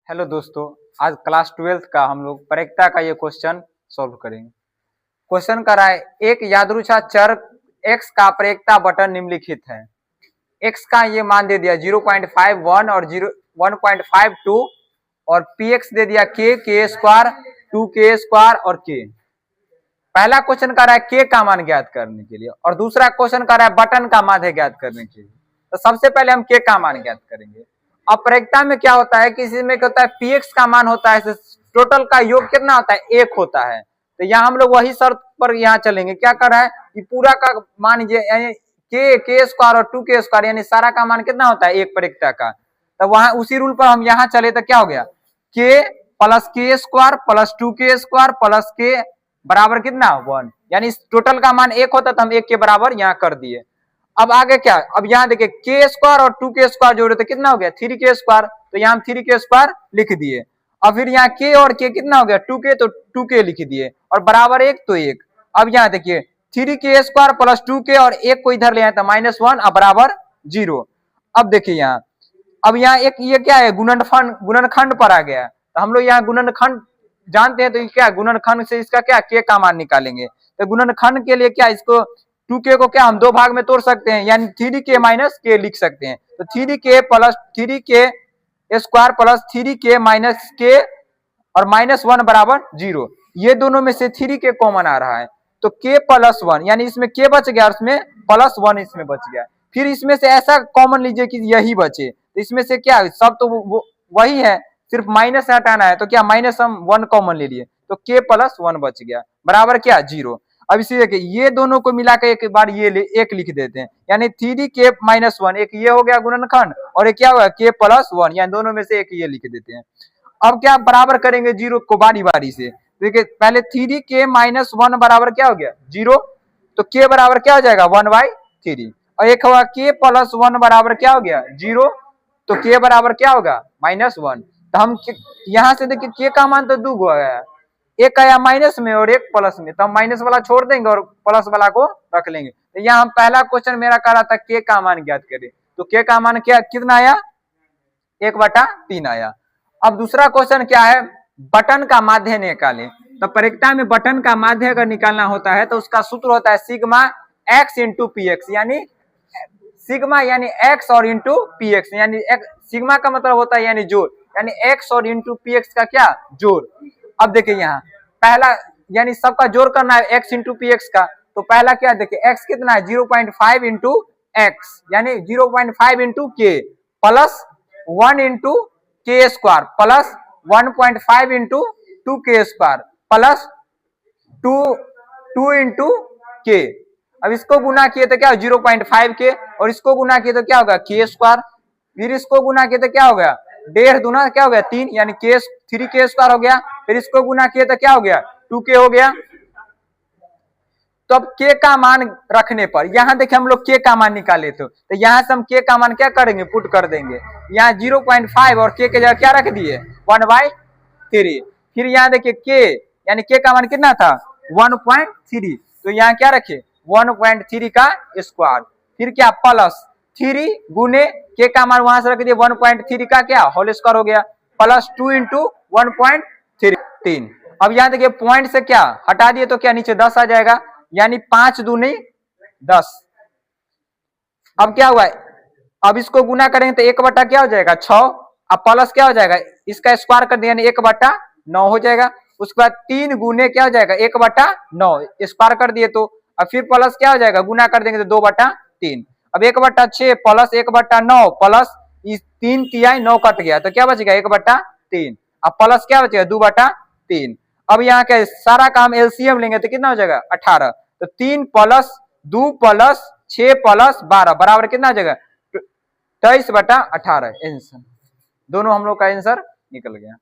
Hello दोस्तों, आज class 12th का हम लोग प्रयोक्ता का ये क्वेश्चन सॉल्व करेंगे। क्वेश्चन कर रहा है एक यादृच्छिक चर x का प्रयोक्ता बटन निम्नलिखित है। x का ये मान दे दिया 0.51 और 1.52 और px दे दिया k स्क्वायर 2k स्क्वायर और k। पहला क्वेश्चन कर रहा है k का मान ज्ञात करने के लिए और दूसरा क्वेश्चन कर रहा है बटन का मान ज्ञात करने के लिए। तो सबसे पहले हम k का मान ज्ञात करेंगे। अब प्रयोक्ता में क्या होता है कि इसमें क्या होता है px का मान होता है टोटल का योग कितना होता है 1 होता है। तो यहाँ हम लोग वही शर्त पर यहाँ चलेंगे। क्या कर रहा है कि पूरा का मान यानी k स्क्वायर और 2k स्क्वायर यानी सारा का मान कितना होता है एक प्रयोक्ता का। तो वहां उसी रूल पर हम यहाँ चले तो क्या हो गया k plus k square plus 2k square plus k बराबर कितना 1 यानी टोटल का मान 1 होता तो हम 1 के बराबर यहाँ कर दिए। अब आगे क्या, अब यहाँ देखिए k स्क्वायर और 2k स्क्वायर जोड़े तो कितना हो गया 3k स्क्वायर। तो यहाँ हम 3k स्क्वायर लिख दिए। अब फिर यहाँ k और k कितना हो गया 2k तो 2k लिख दिए और बराबर 1 तो 1। अब यहाँ देखिए 3k स्क्वायर प्लस 2k और 1 को इधर ले आए तो -1 अब बराबर 0। अब देखिए यहाँ, अब यहाँ एक ये क्या है गुणनखंड पर आ गया। तो हम लोग यहाँ गुणनखंड जानते हैं तो क्या गुणनखंड से इसका क्या k का मान निकालेंगे। तो गुणनखंड के लिए क्या इसको 2k को क्या हम दो भाग में तोड़ सकते हैं यानी 3k माइनस k लिख सकते हैं। तो 3k plus 3k square plus 3k minus k और -1 बराबर 0। ये दोनों में से 3k कॉमन आ रहा है तो k प्लस 1 यानी इसमें k बच गया और इसमें प्लस 1 इसमें बच गया। फिर इसमें से ऐसा कॉमन लीजिए कि यही बचे। तो इसमें से क्या सब तो वही है, सिर्फ माइनस हटाना है। तो क्या माइनस हम 1 कॉमन ले लिए तो k प्लस 1 बच गया बराबर क्या 0। अब इसी देखिए ये दोनों को मिलाकर एक बार ये एक लिख देते हैं यानी 3k माइनस 1 एक ये हो गया गुणनखंड और एक क्या होगा k प्लस 1 यानी दोनों में से एक ये लिख देते हैं। अब क्या बराबर करेंगे 0 को बारी बारी से। देखिए पहले 3k माइनस 1 बराबर क्या हो गया 0 तो k बराबर क्या हो जाएगा 1/3 और एक होगा k प्लस 1 बराबर क्या हो गया 0 तो k बराबर क्या होगा -1। तो हम यहाँ से देखिए k का मान तो 2 हो गया, एक आया माइनस में और एक प्लस में, तो हम माइनस वाला छोड़ देंगे और प्लस वाला को रख लेंगे। तो यहाँ हम पहला क्वेश्चन मेरा कह रहा था k का मान ज्ञात करें तो k का मान क्या कितना आया 1/3 आया। अब दूसरा क्वेश्चन क्या है बटन का माध्य निकालें। तो प्रयोक्ता में बटन का माध्य अगर निकालना होता है तो उसका सूत्र होता है सिग्मा x इंटू px यानी सिग्मा यानी x और इंटू px यानी सिग्मा का मतलब होता है यानी जोड़ यानी x और इंटू px का क्या जोड़। अब देखिए यहाँ पहला यानी सबका जोड़ करना है x इंटू px का। तो पहला क्या देखिए x कितना है 0.5 इंटू x यानी 0.5 into k plus 1 into k square plus 1.5 into 2k square plus 2 into k। अब इसको गुना किए तो क्या 0.5 k और इसको गुना किए तो क्या होगा k स्क्वायर। फिर इसको गुना किए तो क्या हो गया 1.5 दूना क्या हो गया 3 यानी k 3k स्क्वायर हो गया। फिर इसको गुना किए तो क्या हो गया 2k हो गया। तो अब k का मान रखने पर यहाँ देखिए हम लोग k का मान निकाले तो यहाँ से हम k का मान क्या करेंगे पुट कर देंगे। यहाँ 0.5 और k के जगह क्या रख दिए 1/3। फिर यहाँ देखिए k यानी k का मान कितना था 1.3 तो यहाँ क्या रखे 1.3 का स्क्वायर। फिर क्या प्लस 3 गुने k का मान वहां से रख दिए 1.3 का क्या होल स्क्वायर हो गया प्लस 2 इंटू 1.3। अब यहाँ देखिए पॉइंट से क्या हटा दिए तो क्या नीचे 10 आ जाएगा यानी 5 दूनी 10। अब क्या हुआ अब इसको गुना करेंगे तो 1 क्या हो जाएगा 6। अब प्लस क्या हो जाएगा इसका स्क्वायर कर दिया यानी 1/9 हो जाएगा। उसके बाद 3 गुने क्या हो जाएगा 1/9 स्क्वायर कर दिए तो अब फिर प्लस क्या हो जाएगा गुना कर देंगे तो 2/3। अब 1/6 प्लस 1/9 प्लस 3 तिहाई 9 कट गया तो क्या बचेगा 1/3। अब प्लस क्या बचेगा 2/3। अब यहाँ क्या सारा काम एलसीएम लेंगे तो कितना हो जाएगा 18। तो 3 प्लस 2 प्लस 6 प्लस 12 बराबर कितना हो जाएगा 23/18। आंसर दोनों हम लोग का आंसर निकल गया।